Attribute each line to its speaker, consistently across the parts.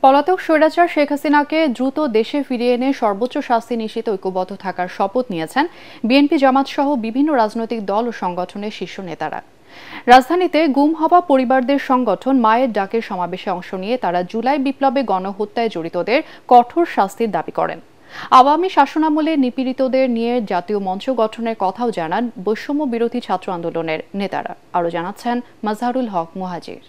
Speaker 1: পলাতক স্বৈরাচার শেখ হাসিনাকে দ্রুত দেশে ফিরিয়ে এনে সর্বোচ্চ শাস্তি নিশ্চিত ঐক্যবদ্ধ থাকার শপথ নিয়েছেন বিএনপি জামাত সহ বিভিন্ন রাজনৈতিক দল ও সংগঠনের শীর্ষ নেতারা। রাজধানীতে গুম হওয়া পরিবারদের সংগঠন মায়ের ডাকের সমাবেশে অংশ নিয়ে তারা জুলাই বিপ্লবে গণহত্যায় জড়িতদের কঠোর শাস্তির দাবি করেন। আওয়ামী শাসনামলে নিপীড়িতদের নিয়ে জাতীয় মঞ্চ গঠনের কথাও জানান বৈষম্য বিরোধী ছাত্র আন্দোলনের নেতারা। আরও জানাচ্ছেন মাজহারুল হক মুহাজির।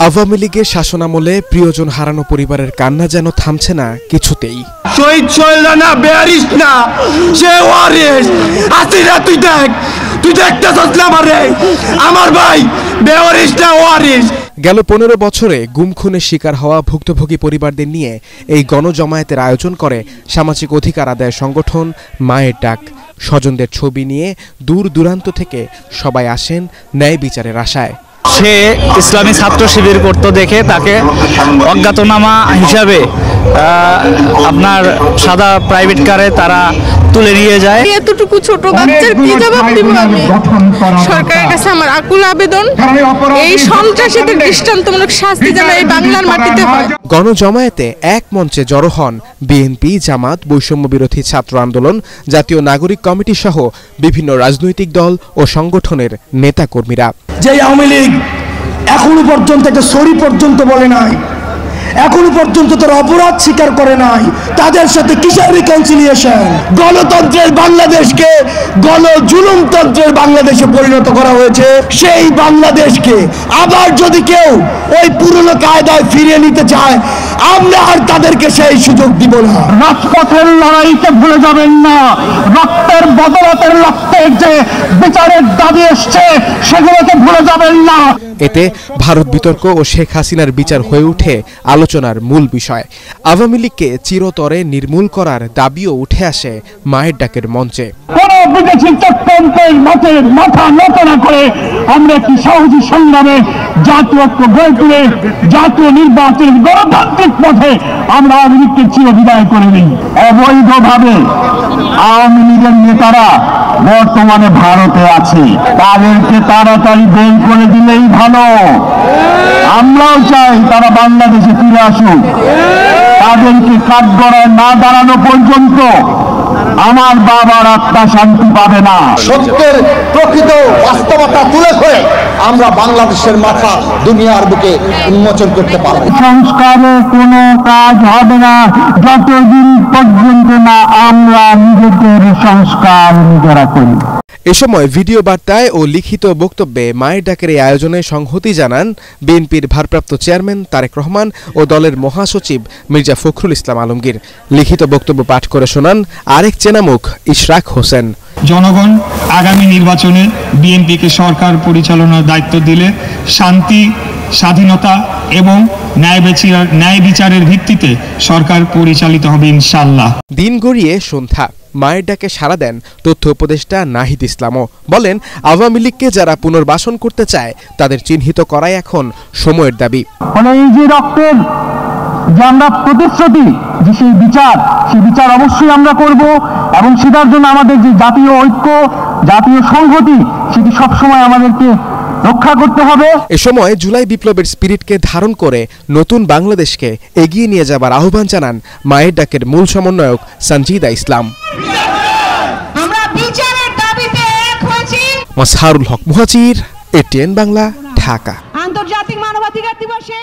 Speaker 2: আওয়ামী লীগের শাসনামলে প্রিয়জন হারানো পরিবারের কান্না যেন থামছে না কিছুতেই।
Speaker 3: শহীদ না বেয়ারিস না সে ওয়ারিস আসিরা তুই দেখতেছস না আমার ভাই বেয়ারিস না ওয়ারিস।
Speaker 2: গেল 15 বছরে গুম খুনের শিকার হওয়া ভুক্তভোগী পরিবারদের নিয়ে এই গণজমায়েতের আয়োজন করে সামাজিক অধিকার আদায় সংগঠন মায়ের ডাক। স্বজনদের ছবি নিয়ে দূর দূরান্ত থেকে সবাই আসেন ন্যায় বিচারের আশায়।
Speaker 4: সে ইসলামী ছাত্র শিবির করতে দেখে তাকে অজ্ঞাতনামা হিসাবে আপনার সাদা প্রাইভেট কারে তারা তুলে নিয়ে যায়।
Speaker 5: এতটুকু ছোট বাচ্চার কি জবাব দিব আমি? সরকারের কাছে আমার আকুল আবেদন, এই সন্ত্রাসীদের দৃষ্টান্তমূলক শাস্তি যেন এই বাংলার মাটিতে হয়।
Speaker 2: গণজমায়েতে এক মঞ্চে জড়ো হন বিএনপি, জামাত, বৈষম্য বিরোধী ছাত্র আন্দোলন, জাতীয় নাগরিক কমিটি সহ বিভিন্ন রাজনৈতিক দল ও সংগঠনের নেতাকর্মীরা।
Speaker 3: যে আওয়ামী লীগ এখনো পর্যন্ত একটা সরি পর্যন্ত বলে নাই, এখনো পর্যন্ত তারা অপরাধ স্বীকার করে নাই, তাদের সাথে কিসের রিকনসিলিয়েশন? গণতন্ত্রের বাংলাদেশকে গণজুলুমতন্ত্রের বাংলাদেশে পরিণত করা হয়েছে। সেই বাংলাদেশকে আবার যদি কেউ ওই পুরনো কায়দায় ফিরিয়ে নিতে চায়, আমরা আর তাদেরকে সেই সুযোগ দিব না। রাজপথের লড়াইকে ভুলে যাবেন না, রক্তের বদলাতের রক্তের যে বিচারের দাবি এসছে সেগুলোকে ভুলে যাবেন না।
Speaker 2: এতে ভারত বিতর্ক ও শেখ হাসিনার বিচার হয়ে ওঠে আলোচনার মূল বিষয়। আওয়ামী লীগকে চিরতরে নির্মূল করার দাবিও উঠে আসে মায়ের ডাকের মঞ্চে।
Speaker 3: বিদেশি চক্রান্তের মাথা নত না করে আমরা একটি সাহসী সংগ্রামে জাতীয় ঐক্য গড়ে তুলে জাতীয় নির্বাচনের গণতান্ত্রিক পথে আমরা আওয়ামী লীগকে চিরবিদায় করে দিই। অবৈধভাবে আওয়ামী লীগের নেতারা বর্তমানে ভারতে আছে, তাদেরকে তাড়াতাড়ি বের করে দিলেই ভালো। আমরাও চাই তারা বাংলাদেশে ফিরে আসুক। তাদেরকে কাঠগড়ায় না দাঁড়ানো পর্যন্ত আমার বাবার আত্মা শান্তি পাবে না।
Speaker 6: সত্যের প্রকৃত বাস্তবতা তুলে ধরে আমরা বাংলাদেশের মাথা দুনিয়ার বুকে উন্মোচন করতে পারব।
Speaker 3: সংস্কারে কোনো কাজ হবে না যতদিন পর্যন্ত না আমরা নিজেদের সংস্কার নিজেরা করি।
Speaker 2: এ সময় ভিডিও বার্তায় ও লিখিত বক্তব্যে মায়ের ডাকের এই আয়োজনে সংহতি জানান বিএনপির ভারপ্রাপ্ত চেয়ারম্যান তারেক রহমান ও দলের মহাসচিব মির্জা ফখরুল ইসলাম আলমগীর। লিখিত বক্তব্য পাঠ করে শোনান আরেক চেনামুখ ইশরাক হোসেন।
Speaker 7: জনগণ আগামী নির্বাচনে বিএনপিকে সরকার পরিচালনার দায়িত্ব দিলে শান্তি, স্বাধীনতা এবং ন্যায় বিচারের ভিত্তিতে সরকার পরিচালিত হবে ইনশাআল্লাহ।
Speaker 2: দিন গড়িয়ে সন্ধ্যা। মায়ের ডাকে সাড়া দেন তথ্য উপদেষ্টা নাহিদ ইসলামও। বলেন, আওয়ামী লীগকে যারা পুনর্বাসন করতে চায় তাদের চিহ্নিত করাই এখন সময়ের দাবি।
Speaker 3: এই যে রক্তের যে আমরা প্রতিশ্রুতি, যে সেই বিচার অবশ্যই আমরা করব এবং সেটার জন্য আমাদের যে জাতীয় ঐক্য, জাতীয় সংহতি, সেটি সবসময় আমাদেরকে রক্ষা করতে হবে।
Speaker 2: এ সময় জুলাই বিপ্লবের স্পিরিটকে ধারণ করে নতুন বাংলাদেশকে এগিয়ে নিয়ে যাবার আহ্বান জানান মায়ের ডাকের মূল সমন্বয়ক সঞ্জিদা ইসলাম। মাজহারুল হক মুহাজির, এটিএন বাংলা, ঢাকা।
Speaker 5: আন্তর্জাতিক মানবাধিকার দিবসে